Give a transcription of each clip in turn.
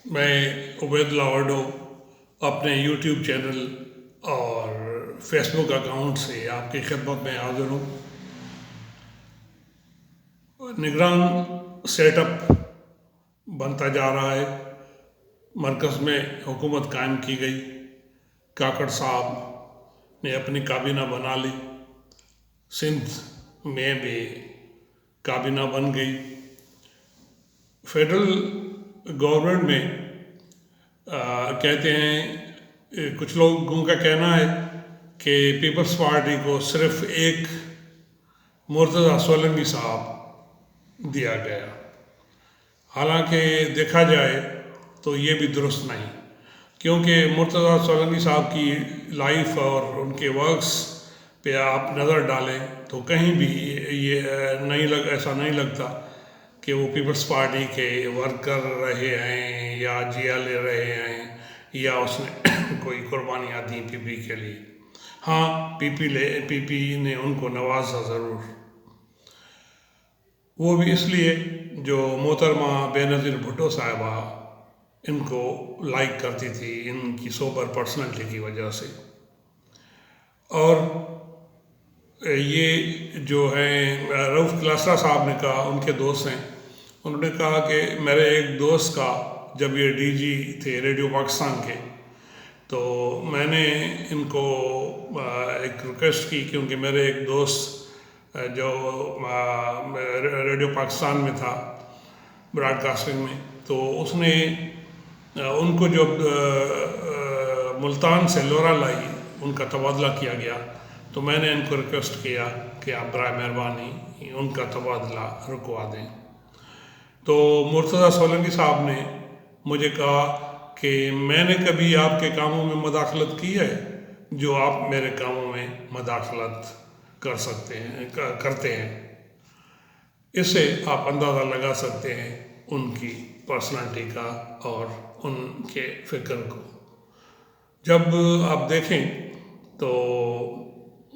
میں عبید اللہ وڈو اپنے YouTube channel اور فیس بک اکاؤنٹ سے آپ کی خدمت میں حاضر ہوں۔ نگران سیٹ اپ بنتا جا رہا ہے، مرکز میں حکومت قائم کی گئی، کاکڑ صاحب نے اپنی کابینہ بنا لی، سندھ میں بھی کابینہ بن گئی۔ فیڈرل گورنمنٹ میں کہتے ہیں، کچھ لوگوں کا کہنا ہے کہ پیپلز پارٹی کو صرف ایک مرتضیٰ سولنگی صاحب دیا گیا، حالانکہ دیکھا جائے تو یہ بھی درست نہیں، کیونکہ مرتضیٰ سولنگی صاحب کی لائف اور ان کے ورکس پہ آپ نظر ڈالیں تو کہیں بھی یہ ایسا نہیں لگتا کہ وہ پیپلز پارٹی کے ورکر رہے ہیں یا جیا لے رہے ہیں یا اس نے کوئی قربانیاں دی پی پی کے لیے۔ ہاں، پی پی نے ان کو نوازا ضرور، وہ بھی اس لیے جو محترمہ بے نظیر بھٹو صاحبہ ان کو لائک کرتی تھی، ان کی سوبر پرسنالٹی کی وجہ سے۔ اور یہ جو ہیں رؤف کلاسرا صاحب نے کہا، ان کے دوست ہیں، انہوں نے کہا کہ میرے ایک دوست کا جب یہ ڈی جی تھے ریڈیو پاکستان کے، تو میں نے ان کو ایک ریکویسٹ کی، کیونکہ میرے ایک دوست جو ریڈیو پاکستان میں تھا براڈ کاسٹنگ میں، تو اس نے ان کو جو ملتان سے لورا لائی ان کا تبادلہ کیا گیا، تو میں نے ان کو ریکویسٹ کیا کہ آپ برائے مہربانی ان کا تبادلہ رکوا دیں۔ تو مرتضیٰ سولنگی صاحب نے مجھے کہا کہ میں نے کبھی آپ کے کاموں میں مداخلت کی ہے جو آپ میرے کاموں میں مداخلت کرتے ہیں۔ اس سے آپ اندازہ لگا سکتے ہیں ان کی پرسنالٹی کا اور ان کے فکر کو۔ جب آپ دیکھیں تو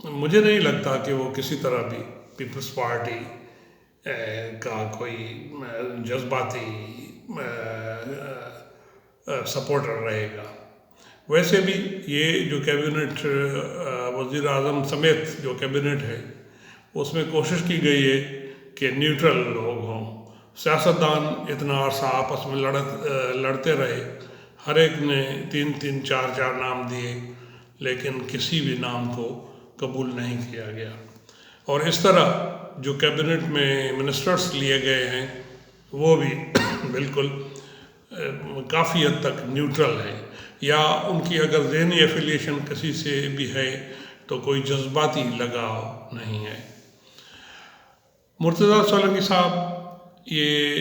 مجھے نہیں لگتا کہ وہ کسی طرح بھی پیپلز پارٹی کا کوئی جذباتی سپورٹر رہے گا۔ ویسے بھی یہ جو کیبنٹ وزیر اعظم سمیت جو کیبنٹ ہے، اس میں کوشش کی گئی ہے کہ نیوٹرل لوگ ہوں۔ سیاستدان اتنا عرصہ آپس میں لڑتے رہے، ہر ایک نے 3 4 نام دیے، لیکن کسی بھی نام کو قبول نہیں کیا گیا۔ اور اس طرح جو کیبنٹ میں منسٹرز لیے گئے ہیں وہ بھی بالکل کافی حد تک نیوٹرل ہیں، یا ان کی اگر ذہنی ایفیلیشن کسی سے بھی ہے تو کوئی جذباتی لگاؤ نہیں ہے۔ مرتضیٰ سولنگی صاحب یہ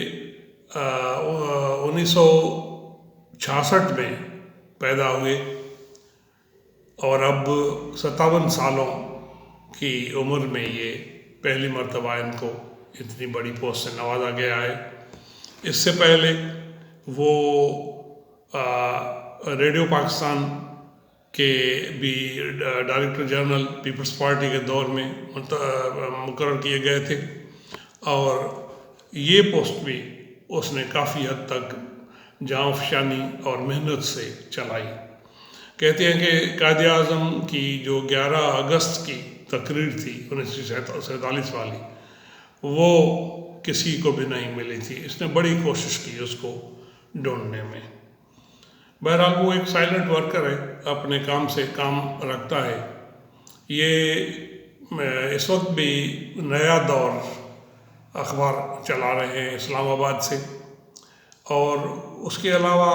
1966 میں پیدا ہوئے اور اب 57 سالوں کی عمر میں یہ پہلی مرتبہ ان کو اتنی بڑی پوسٹ سے نوازا گیا ہے۔ اس سے پہلے وہ ریڈیو پاکستان کے بھی ڈائریکٹر جنرل پیپلز پارٹی کے دور میں مقرر کیے گئے تھے، اور یہ پوسٹ بھی اس نے کافی حد تک جاں افشانی اور محنت سے چلائی۔ کہتے ہیں کہ قائد اعظم کی جو 11 اگست کی تقریر تھی 1947 والی، وہ کسی کو بھی نہیں ملی تھی۔ اس نے بڑی کوشش کی اس کو ڈھونڈنے میں۔ بہرحال وہ ایک سائلنٹ ورکر ہے، اپنے کام سے کام رکھتا ہے۔ یہ اس وقت بھی نیا دور اخبار چلا رہے ہیں اسلام آباد سے، اور اس کے علاوہ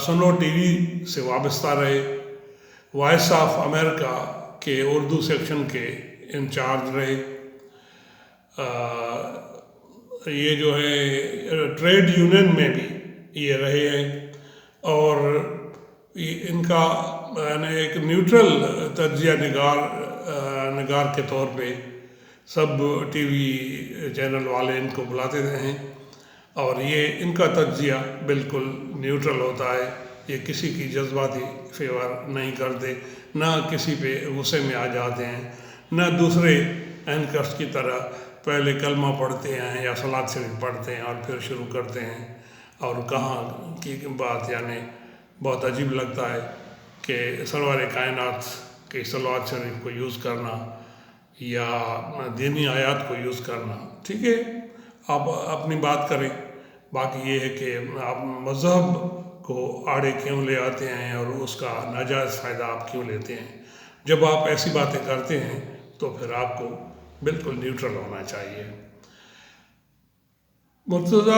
سنو ٹی وی سے وابستہ رہے، وائس آف امریکہ کے اردو سیکشن کے انچارج رہے، یہ جو ہے ٹریڈ یونین میں بھی یہ رہے ہیں، اور ان کا یعنی ایک نیوٹرل تجزیہ نگار کے طور پہ سب ٹی وی چینل والے ان کو بلاتے ہیں، اور یہ ان کا تجزیہ بالکل نیوٹرل ہوتا ہے۔ یہ کسی کی جذباتی فیور نہیں کرتے، نہ کسی پہ غصے میں آ جاتے ہیں، نہ دوسرے اینکرز کی طرح پہلے کلمہ پڑھتے ہیں یا صلاۃ شریف پڑھتے ہیں اور پھر شروع کرتے ہیں۔ اور کہاں کی بات یعنی بہت عجیب لگتا ہے کہ سرور کائنات کے صلوات شریف کو یوز کرنا یا دینی آیات کو یوز کرنا، ٹھیک ہے آپ اپنی بات کریں، باقی یہ ہے کہ آپ مذہب کو آڑے کیوں لے آتے ہیں اور اس کا ناجائز فائدہ آپ کیوں لیتے ہیں؟ جب آپ ایسی باتیں کرتے ہیں تو پھر آپ کو بالکل نیوٹرل ہونا چاہیے۔ مرتضی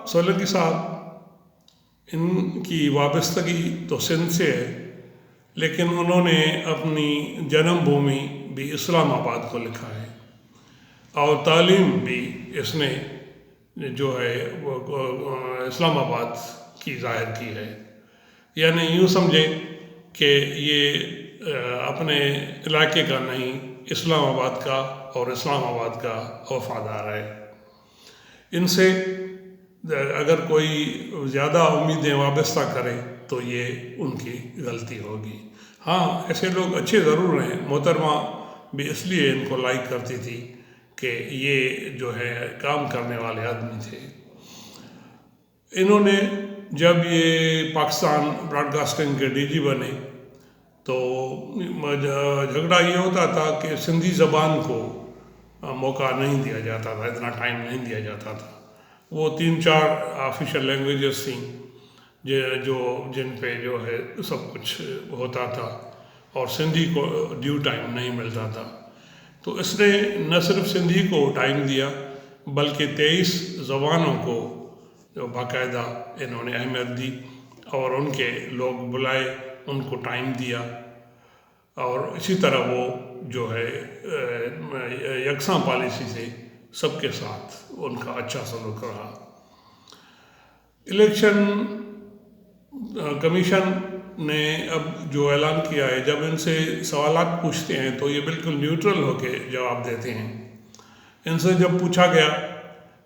سولنکی صاحب، ان کی وابستگی تو سندھ سے ہے، لیکن انہوں نے اپنی جنم بھومی بھی اسلام آباد کو لکھا ہے، اور تعلیم بھی اس نے جو ہے وہ اسلام آباد کی ظاہر کی ہے، یعنی یوں سمجھے کہ یہ اپنے علاقے کا نہیں، اسلام آباد کا اور اسلام آباد کا وفادار ہے۔ ان سے اگر کوئی زیادہ امیدیں وابستہ کرے تو یہ ان کی غلطی ہوگی۔ ہاں، ایسے لوگ اچھے ضرور ہیں، محترمہ بھی اس لیے ان کو لائک کرتی تھی کہ یہ جو ہے کام کرنے والے آدمی تھے۔ انہوں نے جب یہ پاکستان براڈ کاسٹنگ کے ڈی جی بنے تو جھگڑا یہ ہوتا تھا کہ سندھی زبان کو موقع نہیں دیا جاتا تھا، اتنا ٹائم نہیں دیا جاتا تھا۔ وہ 3-4 آفیشیل لینگویجز تھیں جن پہ جو ہے سب کچھ ہوتا تھا، اور سندھی کو ڈیو ٹائم نہیں ملتا تھا۔ تو اس نے نہ صرف سندھی کو ٹائم دیا بلکہ 23 زبانوں کو جو باقاعدہ انہوں نے اہمیت دی، اور ان کے لوگ بلائے، ان کو ٹائم دیا، اور اسی طرح وہ جو ہے یکساں پالیسی سے سب کے ساتھ ان کا اچھا سلوک رہا۔ الیکشن کمیشن نے اب جو اعلان کیا ہے، جب ان سے سوالات پوچھتے ہیں تو یہ بالکل نیوٹرل ہو کے جواب دیتے ہیں۔ ان سے جب پوچھا گیا،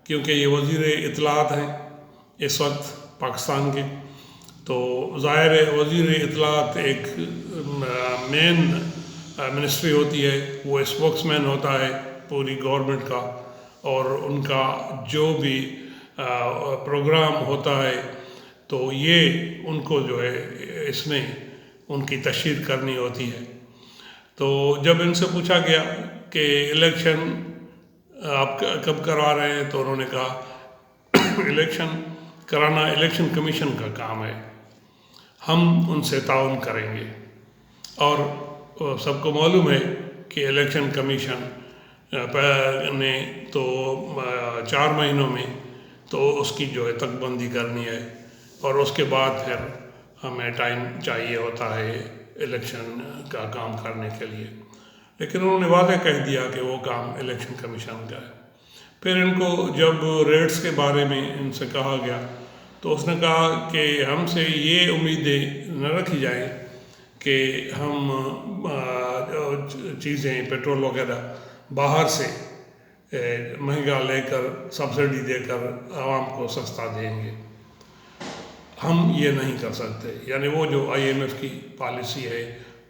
کیونکہ یہ وزیر اطلاعات ہیں اس وقت پاکستان کے، تو ظاہر ہے وزیر اطلاعات ایک مین منسٹری ہوتی ہے، وہ اسپوکس مین ہوتا ہے پوری گورنمنٹ کا، اور ان کا جو بھی پروگرام ہوتا ہے تو یہ ان کو جو ہے اس میں ان کی تشہیر کرنی ہوتی ہے۔ تو جب ان سے پوچھا گیا کہ الیکشن آپ کب کروا رہے ہیں، تو انہوں نے کہا الیکشن کرانا الیکشن کمیشن کا کام ہے، ہم ان سے تعاون کریں گے۔ اور سب کو معلوم ہے کہ الیکشن کمیشن نے تو 4 مہینوں میں تو اس کی جو ہے تک بندی کرنی ہے، اور اس کے بعد پھر ہمیں ٹائم چاہیے ہوتا ہے الیکشن کا کام کرنے کے لیے، لیکن انہوں نے واضح کہہ دیا کہ وہ کام الیکشن کمیشن کا ہے۔ پھر ان کو جب ریٹس کے بارے میں ان سے کہا گیا تو اس نے کہا کہ ہم سے یہ امیدیں نہ رکھی جائیں کہ ہم چیزیں پیٹرول وغیرہ باہر سے مہنگا لے کر سبسڈی دے کر عوام کو سستا دیں گے، ہم یہ نہیں کر سکتے۔ یعنی وہ جو IMF کی پالیسی ہے،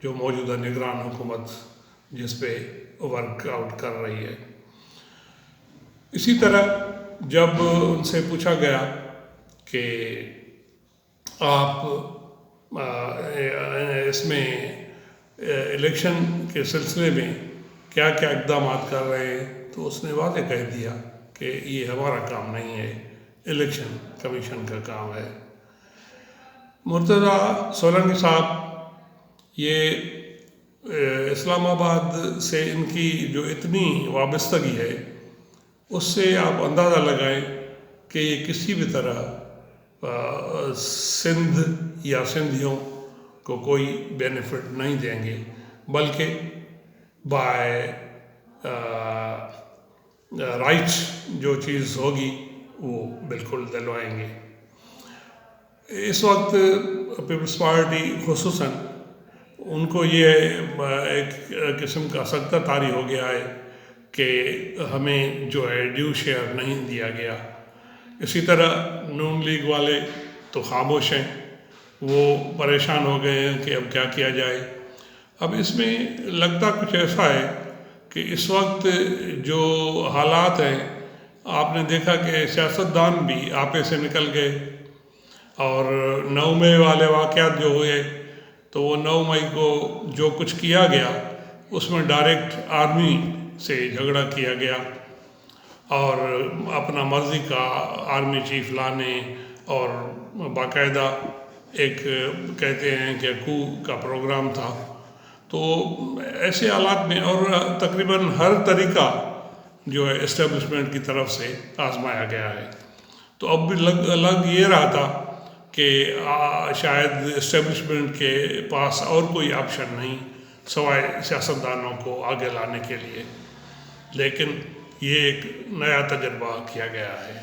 جو موجودہ نگران حکومت جس پہ ورک آؤٹ کر رہی ہے۔ اسی طرح جب ان سے پوچھا گیا کہ آپ اس میں الیکشن کے سلسلے میں کیا کیا اقدامات کر رہے ہیں، تو اس نے واضح کہہ دیا کہ یہ ہمارا کام نہیں ہے، الیکشن کمیشن کا کام ہے۔ مرتضی سولنکی صاحب، یہ اسلام آباد سے ان کی جو اتنی وابستگی ہے، اس سے آپ اندازہ لگائیں کہ یہ کسی بھی طرح سندھ یا سندھیوں کو کوئی بینیفٹ نہیں دیں گے، بلکہ بائی رائٹ جو چیز ہوگی وہ بالکل دلوائیں گے۔ اس وقت پیپلز پارٹی خصوصاً ان کو یہ ایک قسم کا سکتہ طاری ہو گیا ہے کہ ہمیں جو ہے ڈیو شیئر نہیں دیا گیا۔ اسی طرح نون لیگ والے تو خاموش ہیں، وہ پریشان ہو گئے ہیں کہ اب کیا کیا جائے۔ اب اس میں لگتا کچھ ایسا ہے کہ اس وقت جو حالات ہیں، آپ نے دیکھا کہ سیاستدان بھی آپے سے نکل گئے، اور 9 مئی والے واقعات جو ہوئے تو وہ 9 مئی کو جو کچھ کیا گیا اس میں ڈائریکٹ آرمی سے جھگڑا کیا گیا اور اپنا مرضی کا آرمی چیف لانے اور باقاعدہ ایک کہتے ہیں کہ کو کا پروگرام تھا. تو ایسے حالات میں اور تقریباً ہر طریقہ جو ہے اسٹیبلشمنٹ کی طرف سے آزمایا گیا ہے. تو اب بھی لگ یہ رہا تھا کہ شاید اسٹیبلشمنٹ کے پاس اور کوئی آپشن نہیں سوائے سیاستدانوں کو آگے لانے کے لیے، لیکن یہ ایک نیا تجربہ کیا گیا ہے.